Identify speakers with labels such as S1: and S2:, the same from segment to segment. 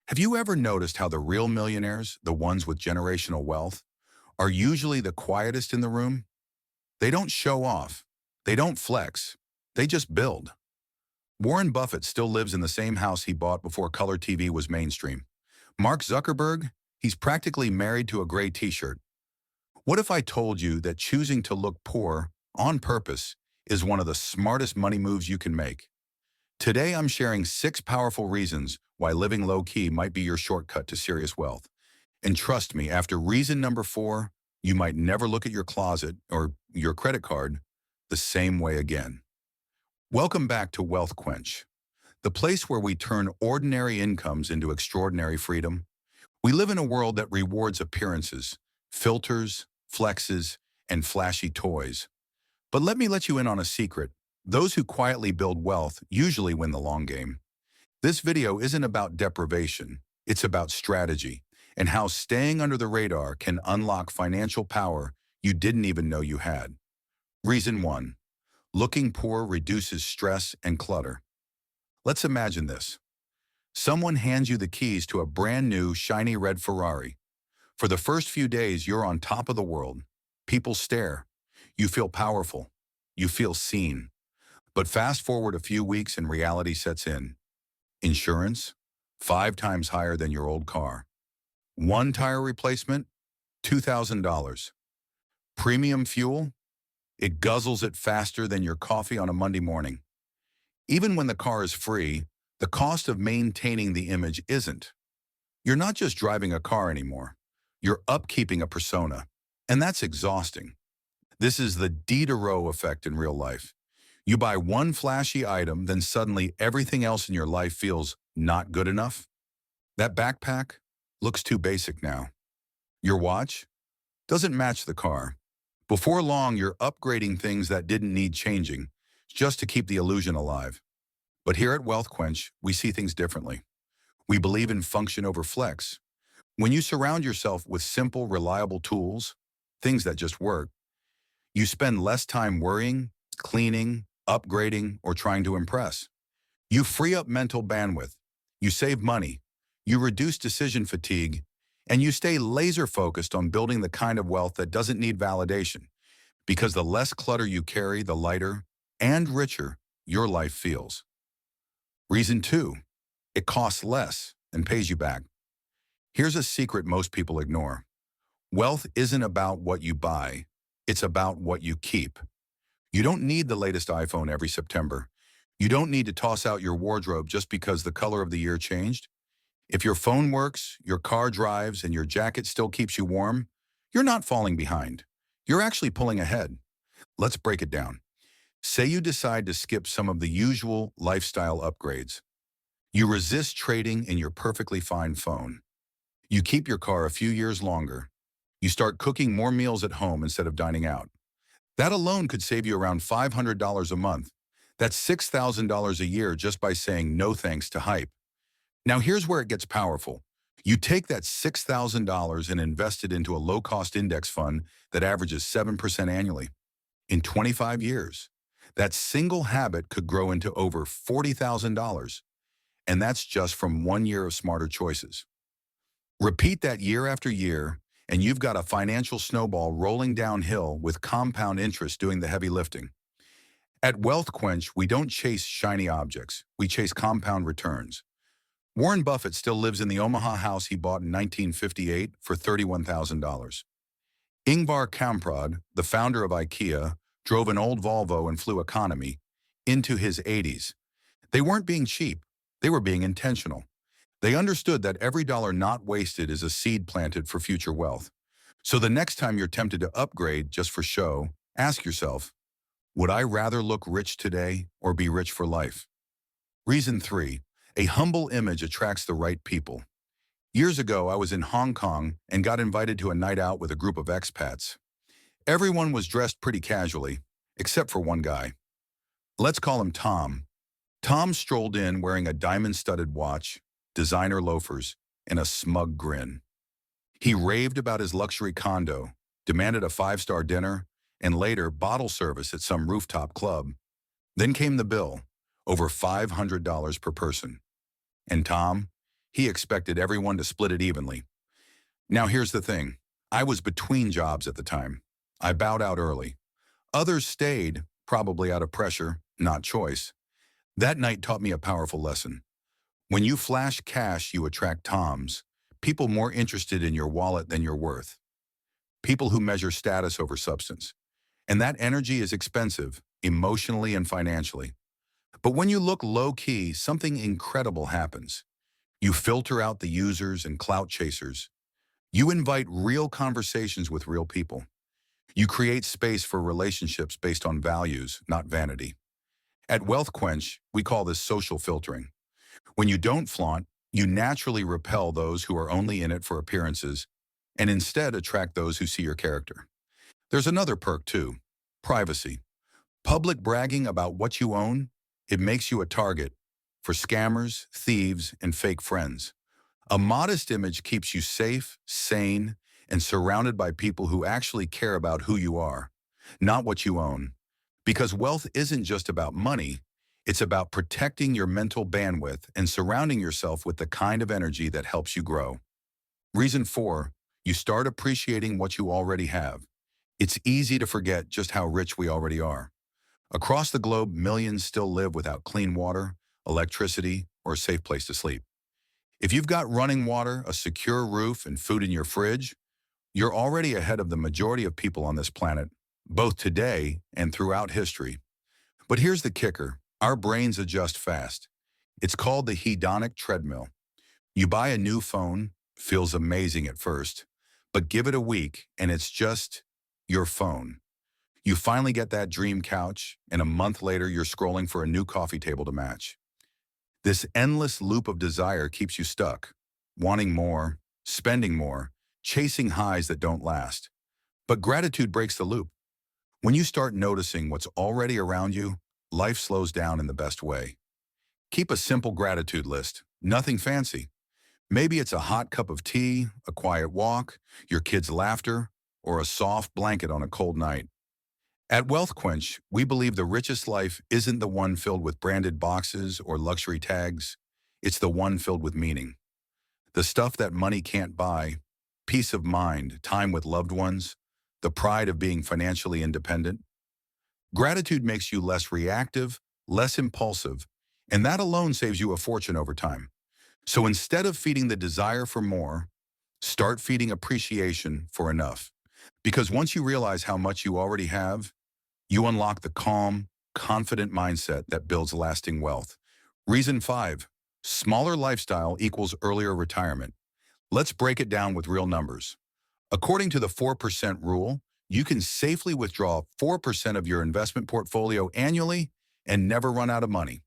S1: Have you ever noticed how the real millionaires, the ones with generational wealth, are usually the quietest in the room? They don't show off. They don't flex. They just build. Warren Buffett still lives in the same house he bought before color TV was mainstream. Mark Zuckerberg, he's practically married to a gray t-shirt. What if I told you that choosing to look poor on purpose is one of the smartest money moves you can make? Today, I'm sharing 6 powerful reasons why living low-key might be your shortcut to serious wealth. And trust me, after reason number 4, you might never look at your closet or your credit card the same way again. Welcome back to WealthQuench, the place where we turn ordinary incomes into extraordinary freedom. We live in a world that rewards appearances, filters, flexes, and flashy toys. But let you in on a secret. Those who quietly build wealth usually win the long game. This video isn't about deprivation, it's about strategy and how staying under the radar can unlock financial power you didn't even know you had. Reason 1. Looking poor reduces stress and clutter. Let's imagine this. Someone hands you the keys to a brand new, shiny red Ferrari. For the first few days, you're on top of the world. People stare. You feel powerful. You feel seen. But fast forward a few weeks and reality sets in. Insurance, 5 times higher than your old car. One tire replacement, $2,000. Premium fuel, it guzzles it faster than your coffee on a Monday morning. Even when the car is free, the cost of maintaining the image isn't. You're not just driving a car anymore. You're upkeeping a persona, and that's exhausting. This is the Diderot effect in real life. You buy one flashy item, then suddenly everything else in your life feels not good enough. That backpack looks too basic now. Your watch doesn't match the car. Before long, you're upgrading things that didn't need changing, just to keep the illusion alive. But here at WealthQuench, we see things differently. We believe in function over flex. When you surround yourself with simple, reliable tools, things that just work, you spend less time worrying, cleaning, upgrading, or trying to impress. You free up mental bandwidth. You save money. You reduce decision fatigue, and you stay laser focused on building the kind of wealth that doesn't need validation, because the less clutter you carry, the lighter and richer your life feels. Reason 2, it costs less and pays you back. Here's a secret most people ignore. Wealth isn't about what you buy, it's about what you keep. You don't need the latest iPhone every September. You don't need to toss out your wardrobe just because the color of the year changed. If your phone works, your car drives, and your jacket still keeps you warm, you're not falling behind. You're actually pulling ahead. Let's break it down. Say you decide to skip some of the usual lifestyle upgrades. You resist trading in your perfectly fine phone. You keep your car a few years longer. You start cooking more meals at home instead of dining out. That alone could save you around $500 a month. That's $6,000 a year just by saying no thanks to hype. Now here's where it gets powerful. You take that $6,000 and invest it into a low-cost index fund that averages 7% annually. In 25 years, that single habit could grow into over $40,000. And that's just from 1 year of smarter choices. Repeat that year after year, and you've got a financial snowball rolling downhill with compound interest doing the heavy lifting. At WealthQuench, we don't chase shiny objects. We chase compound returns. Warren Buffett still lives in the Omaha house he bought in 1958 for $31,000. Ingvar Kamprad, the founder of IKEA, drove an old Volvo and flew economy into his 80s. They weren't being cheap. They were being intentional. They understood that every dollar not wasted is a seed planted for future wealth. So the next time you're tempted to upgrade just for show, ask yourself, would I rather look rich today or be rich for life? Reason 3, a humble image attracts the right people. Years ago, I was in Hong Kong and got invited to a night out with a group of expats. Everyone was dressed pretty casually, except for one guy. Let's call him Tom. Tom strolled in wearing a diamond-studded watch, designer loafers, and a smug grin. He raved about his luxury condo, demanded a 5-star dinner, and later bottle service at some rooftop club. Then came the bill, over $500 per person. And Tom, He expected everyone to split it evenly. Now here's the thing. I was between jobs at the time. I bowed out early. Others stayed, probably out of pressure, not choice. That night taught me a powerful lesson. When you flash cash, you attract toms, people more interested in your wallet than your worth, people who measure status over substance. And that energy is expensive, emotionally and financially. But when you look low-key, something incredible happens. You filter out the users and clout chasers. You invite real conversations with real people. You create space for relationships based on values, not vanity. At WealthQuench, we call this social filtering. When you don't flaunt, you naturally repel those who are only in it for appearances and instead attract those who see your character. There's another perk too, privacy. Public bragging about what you own, it makes you a target for scammers, thieves, and fake friends. A modest image keeps you safe, sane, and surrounded by people who actually care about who you are, not what you own. Because wealth isn't just about money, it's about protecting your mental bandwidth and surrounding yourself with the kind of energy that helps you grow. Reason 4, you start appreciating what you already have. It's easy to forget just how rich we already are. Across the globe, millions still live without clean water, electricity, or a safe place to sleep. If you've got running water, a secure roof, and food in your fridge, you're already ahead of the majority of people on this planet, both today and throughout history. But here's the kicker. Our brains adjust fast. It's called the hedonic treadmill. You buy a new phone, feels amazing at first, but give it a week and it's just your phone. You finally get that dream couch, and a month later you're scrolling for a new coffee table to match. This endless loop of desire keeps you stuck, wanting more, spending more, chasing highs that don't last. But gratitude breaks the loop. When you start noticing what's already around you, life slows down in the best way. Keep a simple gratitude list, nothing fancy. Maybe it's a hot cup of tea, a quiet walk, your kids' laughter, or a soft blanket on a cold night. At WealthQuench, we believe the richest life isn't the one filled with branded boxes or luxury tags. It's the one filled with meaning. The stuff that money can't buy, peace of mind, time with loved ones, the pride of being financially independent. Gratitude makes you less reactive, less impulsive, and that alone saves you a fortune over time. So instead of feeding the desire for more, start feeding appreciation for enough. Because once you realize how much you already have, you unlock the calm, confident mindset that builds lasting wealth. Reason 5, smaller lifestyle equals earlier retirement. Let's break it down with real numbers. According to the 4% rule, you can safely withdraw 4% of your investment portfolio annually and never run out of money.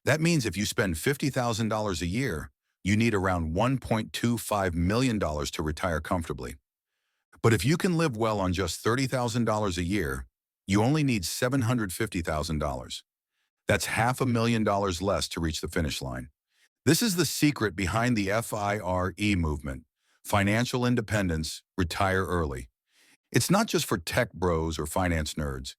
S1: That means if you spend $50,000 a year, you need around $1.25 million to retire comfortably. But if you can live well on just $30,000 a year, you only need $750,000. That's $500,000 less to reach the finish line. This is the secret behind the FIRE movement, financial independence, retire early. It's not just for tech bros or finance nerds.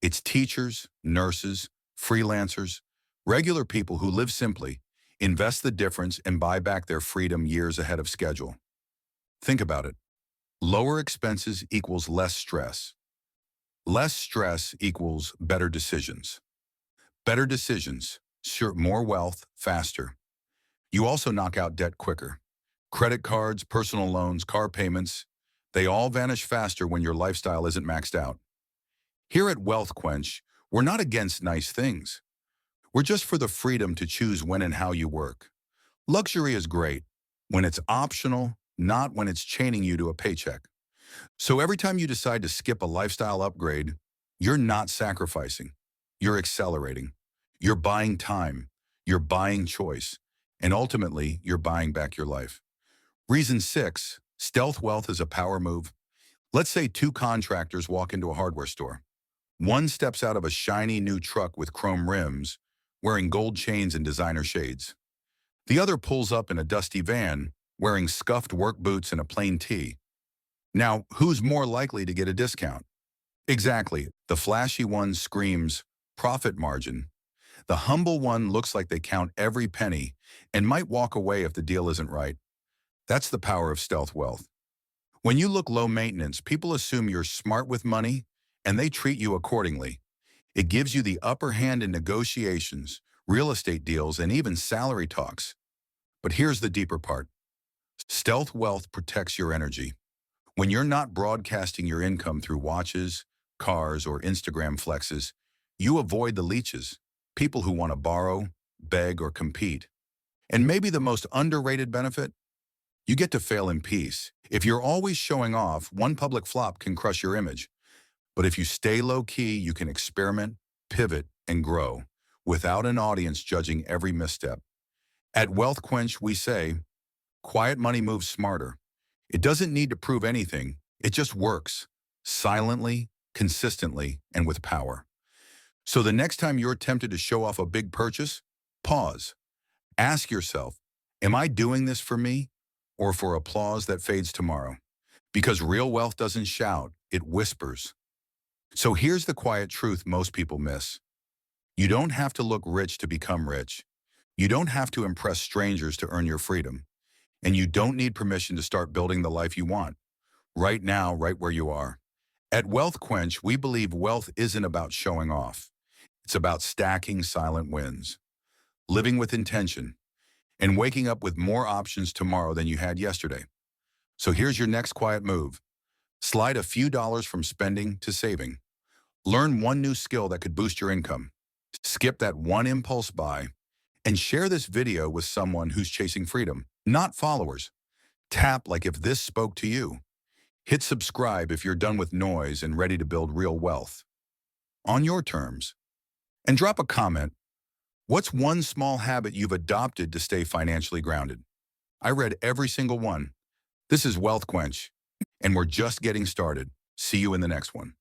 S1: It's teachers, nurses, freelancers, regular people who live simply, invest the difference, and buy back their freedom years ahead of schedule. Think about it. Lower expenses equals less stress. Less stress equals better decisions. Better decisions, sure, more wealth, faster. You also knock out debt quicker. Credit cards, personal loans, car payments, they all vanish faster when your lifestyle isn't maxed out. Here at WealthQuench, we're not against nice things. We're just for the freedom to choose when and how you work. Luxury is great when it's optional, not when it's chaining you to a paycheck. So every time you decide to skip a lifestyle upgrade, you're not sacrificing. You're accelerating. You're buying time. You're buying choice. And ultimately, you're buying back your life. Reason 6, stealth wealth is a power move. Let's say 2 contractors walk into a hardware store. One steps out of a shiny new truck with chrome rims, wearing gold chains and designer shades. The other pulls up in a dusty van, wearing scuffed work boots and a plain tee. Now, who's more likely to get a discount? Exactly. The flashy one screams profit margin. The humble one looks like they count every penny and might walk away if the deal isn't right. That's the power of stealth wealth. When you look low maintenance, people assume you're smart with money and they treat you accordingly. It gives you the upper hand in negotiations, real estate deals, and even salary talks. But here's the deeper part. Stealth wealth protects your energy. When you're not broadcasting your income through watches, cars, or Instagram flexes, you avoid the leeches, people who want to borrow, beg, or compete. And maybe the most underrated benefit? You get to fail in peace. If you're always showing off, one public flop can crush your image. But if you stay low-key, you can experiment, pivot, and grow without an audience judging every misstep. At WealthQuench, we say, quiet money moves smarter. It doesn't need to prove anything. It just works, silently, consistently, and with power. So the next time you're tempted to show off a big purchase, pause. Ask yourself, am I doing this for me or for applause that fades tomorrow? Because real wealth doesn't shout, it whispers. So here's the quiet truth most people miss. You don't have to look rich to become rich. You don't have to impress strangers to earn your freedom. And you don't need permission to start building the life you want. Right now, right where you are. At WealthQuench, we believe wealth isn't about showing off. It's about stacking silent wins, living with intention, and waking up with more options tomorrow than you had yesterday. So here's your next quiet move. Slide a few dollars from spending to saving. Learn one new skill that could boost your income. Skip that one impulse buy and share this video with someone who's chasing freedom, not followers. Tap like if this spoke to you. Hit subscribe if you're done with noise and ready to build real wealth. On your terms. And drop a comment. What's one small habit you've adopted to stay financially grounded? I read every single one. This is WealthQuench, and we're just getting started. See you in the next one.